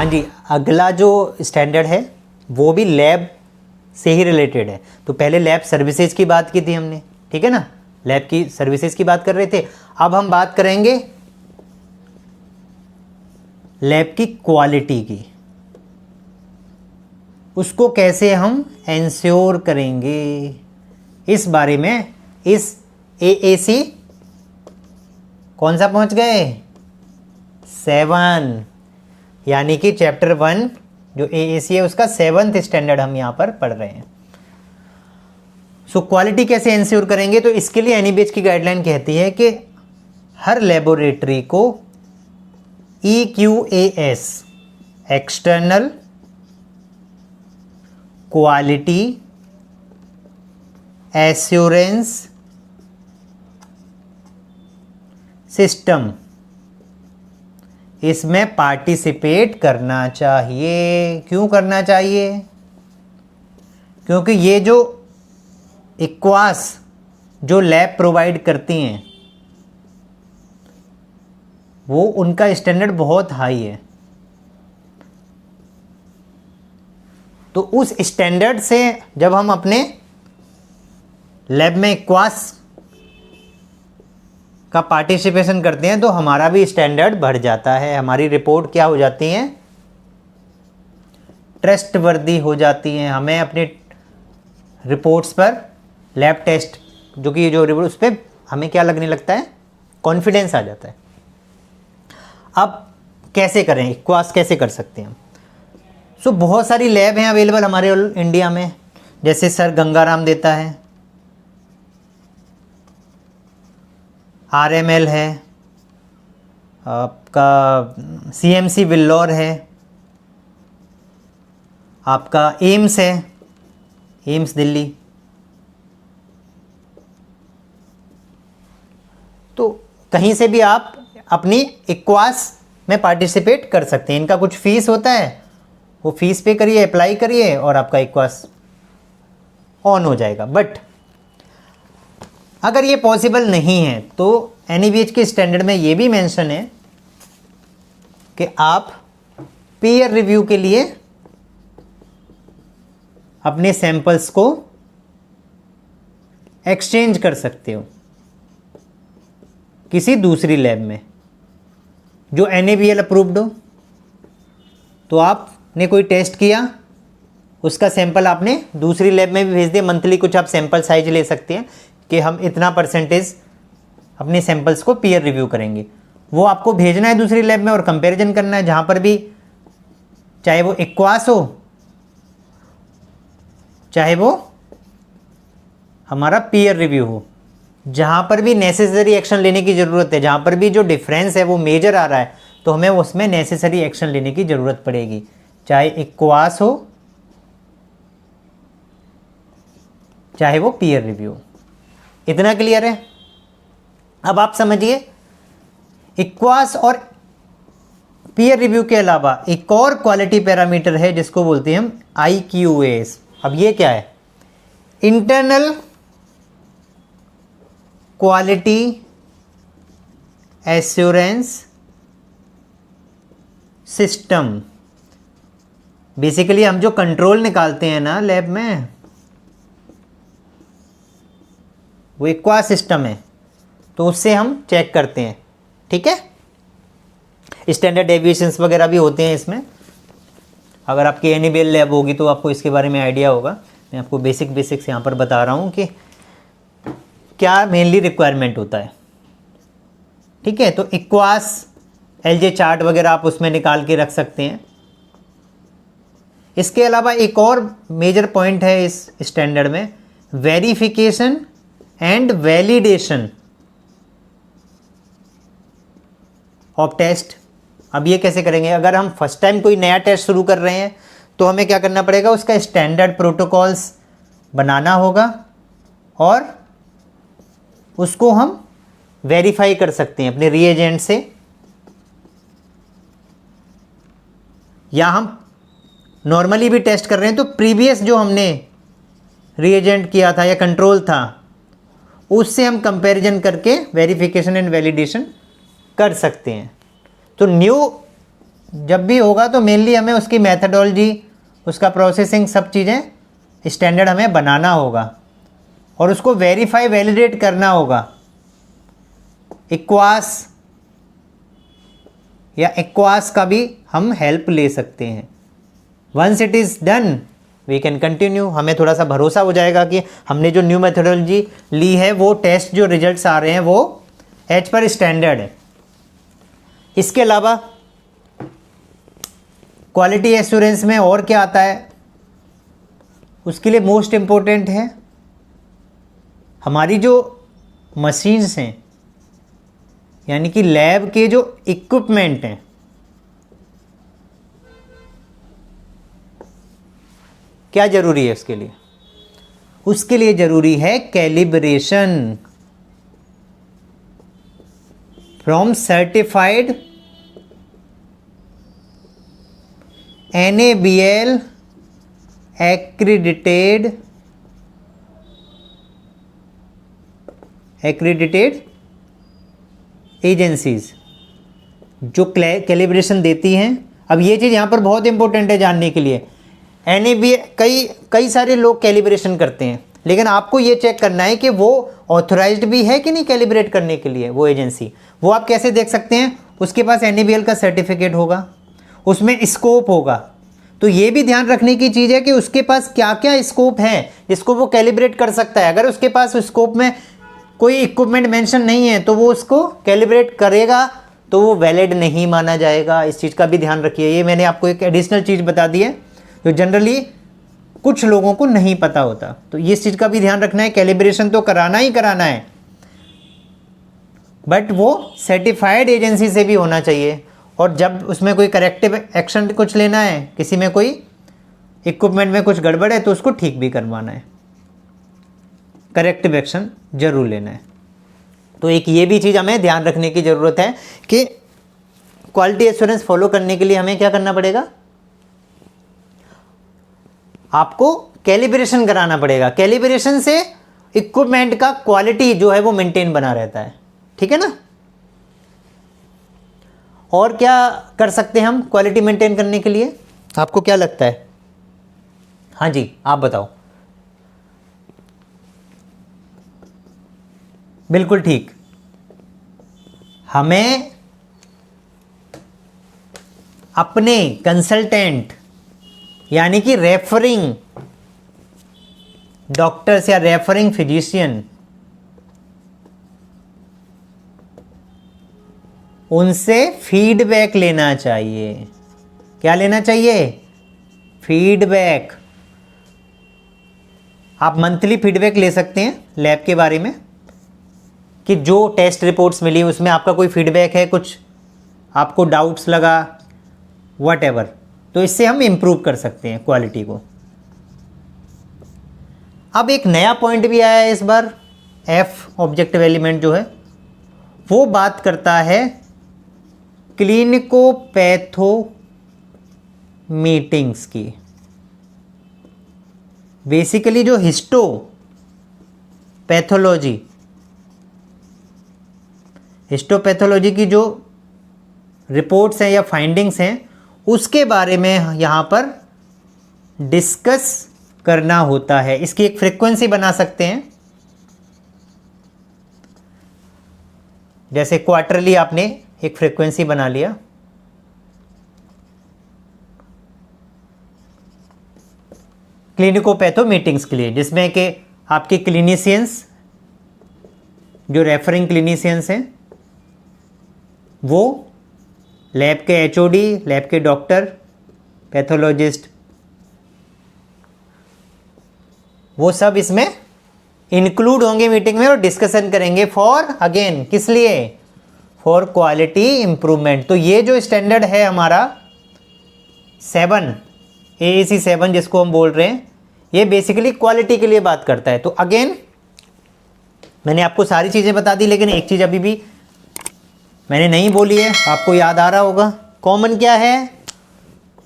हाँ जी, अगला जो स्टैंडर्ड है वो भी लैब से ही रिलेटेड है। तो पहले लैब सर्विसेज की बात की थी हमने, ठीक है ना, लैब की सर्विसेज की बात कर रहे थे। अब हम बात करेंगे लैब की क्वालिटी की, उसको कैसे हम एंश्योर करेंगे, इस बारे में इस एएसी कौन सा पहुंच गए 7, यानी कि चैप्टर 1 जो एएसी है उसका 7th स्टैंडर्ड हम यहां पर पढ़ रहे हैं। सो क्वालिटी कैसे एंश्योर करेंगे, तो इसके लिए एनएबीएच की गाइडलाइन कहती है कि हर लेबोरेटरी को EQAS external quality assurance system इसमें पार्टिसिपेट करना चाहिए। क्यों करना चाहिए? क्योंकि ये जो इक्वास जो लैब प्रोवाइड करती हैं वो उनका स्टैंडर्ड बहुत हाई है। तो उस स्टैंडर्ड से जब हम अपने लैब में इक्वास का पार्टिसिपेशन करते हैं तो हमारा भी स्टैंडर्ड बढ़ जाता है, हमारी रिपोर्ट क्या हो जाती हैं, ट्रस्टवर्दी हो जाती हैं। हमें अपने रिपोर्ट्स पर लैब टेस्ट जो कि जो रिपोर्ट उस पर हमें क्या लगने लगता है, कॉन्फिडेंस आ जाता है। अब कैसे करें, इक्वास कैसे कर सकते हैं? सो बहुत सारी लैब हैं अवेलेबल हमारे इंडिया में, जैसे सर गंगाराम देता है, RML है, आपका CMC विल्लौर है, आपका एम्स है, एम्स दिल्ली। तो कहीं से भी आप अपनी इक्वास में पार्टिसिपेट कर सकते हैं। इनका कुछ फीस होता है, वो फीस पे करिए, अप्लाई करिए और आपका इक्वास ऑन हो जाएगा। बट अगर ये पॉसिबल नहीं है तो एनएबीएच के स्टैंडर्ड में ये भी मेंशन है कि आप पीयर रिव्यू के लिए अपने सैंपल्स को एक्सचेंज कर सकते हो किसी दूसरी लैब में जो NABL अप्रूव्ड हो। तो आपने कोई टेस्ट किया, उसका सैंपल आपने दूसरी लैब में भी भेज दिया। मंथली कुछ आप सैंपल साइज ले सकते हैं कि हम इतना परसेंटेज अपने सैंपल्स को पीयर रिव्यू करेंगे। वो आपको भेजना है दूसरी लैब में और कंपैरिजन करना है, जहाँ पर भी, चाहे वो इक्वास हो चाहे वो हमारा पीयर रिव्यू हो, जहाँ पर भी नेसेसरी एक्शन लेने की ज़रूरत है, जहाँ पर भी जो डिफरेंस है वो मेजर आ रहा है तो हमें उसमें नेसेसरी एक्शन लेने की ज़रूरत पड़ेगी, चाहे इक्वास हो चाहे वो पीयर रिव्यू। इतना क्लियर है? अब आप समझिए, इक्वास और पीयर रिव्यू के अलावा एक और क्वालिटी पैरामीटर है जिसको बोलते हैं हम IQAS। अब ये क्या है? Internal quality assurance system. Basically हम जो कंट्रोल निकालते हैं ना लैब में, वो इक्वास सिस्टम है, तो उससे हम चेक करते हैं, ठीक है। स्टैंडर्ड डेविएशंस वगैरह भी होते हैं इसमें। अगर आपकी NABL लैब होगी तो आपको इसके बारे में आइडिया होगा। मैं आपको बेसिक्स यहाँ पर बता रहा हूँ कि क्या मेनली रिक्वायरमेंट होता है, ठीक है। तो इक्वास LJ चार्ट वगैरह आप उसमें निकाल के रख सकते हैं। इसके अलावा एक और मेजर पॉइंट है इस स्टैंडर्ड में, verification and validation of test. अब ये कैसे करेंगे? अगर हम फर्स्ट टाइम कोई नया टेस्ट शुरू कर रहे हैं तो हमें क्या करना पड़ेगा, उसका स्टैंडर्ड प्रोटोकॉल्स बनाना होगा और उसको हम वेरीफाई कर सकते हैं अपने रिएजेंट से, या हम नॉर्मली भी टेस्ट कर रहे हैं तो प्रीवियस जो हमने रिएजेंट किया था या कंट्रोल था उससे हम कंपैरिजन करके वेरिफिकेशन एंड वैलिडेशन कर सकते हैं। तो न्यू जब भी होगा तो मेनली हमें उसकी मैथडोलॉजी, उसका प्रोसेसिंग, सब चीज़ें स्टैंडर्ड हमें बनाना होगा और उसको वेरीफाई वैलिडेट करना होगा। इक्वास या एक्वास का भी हम हेल्प ले सकते हैं। Once it is done we can continue. हमें थोड़ा सा भरोसा हो जाएगा कि हमने जो न्यू मेथोडोलॉजी ली है वो टेस्ट जो रिजल्ट्स आ रहे हैं वो एज पर स्टैंडर्ड है। इसके अलावा क्वालिटी एश्योरेंस में और क्या आता है, उसके लिए मोस्ट इम्पोर्टेंट है हमारी जो मशीन्स हैं, यानी कि लैब के जो इक्विपमेंट हैं, क्या जरूरी है उसके लिए? उसके लिए जरूरी है calibration from certified NABL accredited agencies जो कैलिब्रेशन देती हैं। अब ये चीज़ यहाँ पर बहुत इंपॉर्टेंट है जानने के लिए। NABL कई सारे लोग कैलिब्रेशन करते हैं, लेकिन आपको ये चेक करना है कि वो ऑथराइज्ड भी है कि नहीं कैलिब्रेट करने के लिए वो एजेंसी। वो आप कैसे देख सकते हैं? उसके पास NABL का सर्टिफिकेट होगा, उसमें स्कोप होगा। तो ये भी ध्यान रखने की चीज़ है कि उसके पास क्या क्या स्कोप है जिसको वो कैलिब्रेट कर सकता है। अगर उसके पास स्कोप में कोई इक्विपमेंट मेंशन नहीं है तो वो उसको कैलिब्रेट करेगा तो वो वैलिड नहीं माना जाएगा। इस चीज़ का भी ध्यान रखिए। ये मैंने आपको एक एडिशनल चीज़ बता दी है जो जनरली कुछ लोगों को नहीं पता होता। तो ये इस चीज़ का भी ध्यान रखना है, कैलिब्रेशन तो कराना ही कराना है, बट वो सर्टिफाइड एजेंसी से भी होना चाहिए। और जब उसमें कोई करेक्टिव एक्शन कुछ लेना है, किसी में कोई इक्विपमेंट में कुछ गड़बड़ है तो उसको ठीक भी करवाना है, करेक्टिव एक्शन जरूर लेना है। तो एक ये भी चीज़ हमें ध्यान रखने की ज़रूरत है कि क्वालिटी एश्योरेंस फॉलो करने के लिए हमें क्या करना पड़ेगा? आपको कैलिब्रेशन कराना पड़ेगा। कैलिब्रेशन से इक्विपमेंट का क्वालिटी जो है वो मेंटेन बना रहता है, ठीक है ना। और क्या कर सकते हैं हम क्वालिटी मेंटेन करने के लिए? आपको क्या लगता है? हाँ जी, आप बताओ। बिल्कुल ठीक, हमें अपने कंसल्टेंट यानी कि रेफरिंग डॉक्टर्स या रेफरिंग फिजिशियन, उनसे फीडबैक लेना चाहिए। क्या लेना चाहिए? फीडबैक। आप मंथली फीडबैक ले सकते हैं लैब के बारे में कि जो टेस्ट रिपोर्ट्स मिली उसमें आपका कोई फीडबैक है, कुछ आपको डाउट्स लगा, व्हाटएवर, तो इससे हम इम्प्रूव कर सकते हैं क्वालिटी को। अब एक नया पॉइंट भी आया है इस बार, F ऑब्जेक्टिव एलिमेंट जो है वो बात करता है क्लिनिकोपैथो मीटिंग्स की। बेसिकली जो हिस्टोपैथोलॉजी की जो रिपोर्ट्स हैं या फाइंडिंग्स हैं उसके बारे में यहाँ पर डिस्कस करना होता है। इसकी एक फ्रीक्वेंसी बना सकते हैं, जैसे क्वार्टरली आपने एक फ्रीक्वेंसी बना लिया। क्लिनिकोपैथो मीटिंग्स के लिए, जिसमें कि आपके क्लिनिशियंस जो रेफरिंग क्लिनिशियंस हैं वो लैब के HOD, लैब के डॉक्टर, पैथोलॉजिस्ट, वो सब इसमें इंक्लूड होंगे मीटिंग में और डिस्कशन करेंगे फॉर, अगेन किस लिए? For quality improvement. तो ये जो स्टैंडर्ड है हमारा 7 AAC 7 जिसको हम बोल रहे हैं, ये बेसिकली क्वालिटी के लिए बात करता है। तो अगेन मैंने आपको सारी चीज़ें बता दी, लेकिन एक चीज़ अभी भी मैंने नहीं बोली है, आपको याद आ रहा होगा। कॉमन क्या है?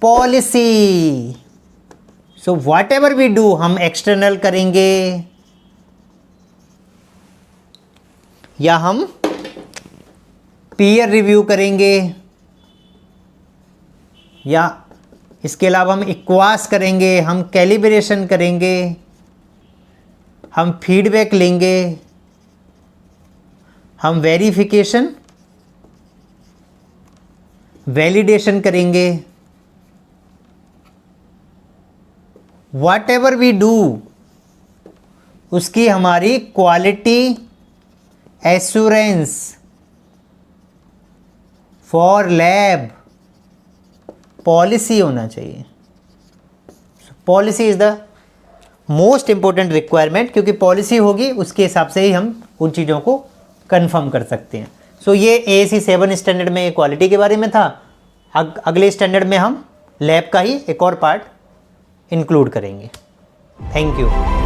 Policy. So whatever we do, हम एक्सटर्नल करेंगे या हम पीयर रिव्यू करेंगे, या इसके अलावा हम इक्वास करेंगे, हम कैलिब्रेशन करेंगे, हम फीडबैक लेंगे, हम वेरिफिकेशन वैलिडेशन करेंगे। व्हाट एवर वी डू उसकी हमारी quality assurance for lab policy होना चाहिए। Policy is the most important requirement, क्योंकि पॉलिसी होगी उसके हिसाब से ही हम उन चीज़ों को कंफर्म कर सकते हैं। सो ये AAC 7 स्टैंडर्ड में क्वालिटी के बारे में था। अगले स्टैंडर्ड में हम लैब का ही एक और पार्ट इंक्लूड करेंगे। Thank you.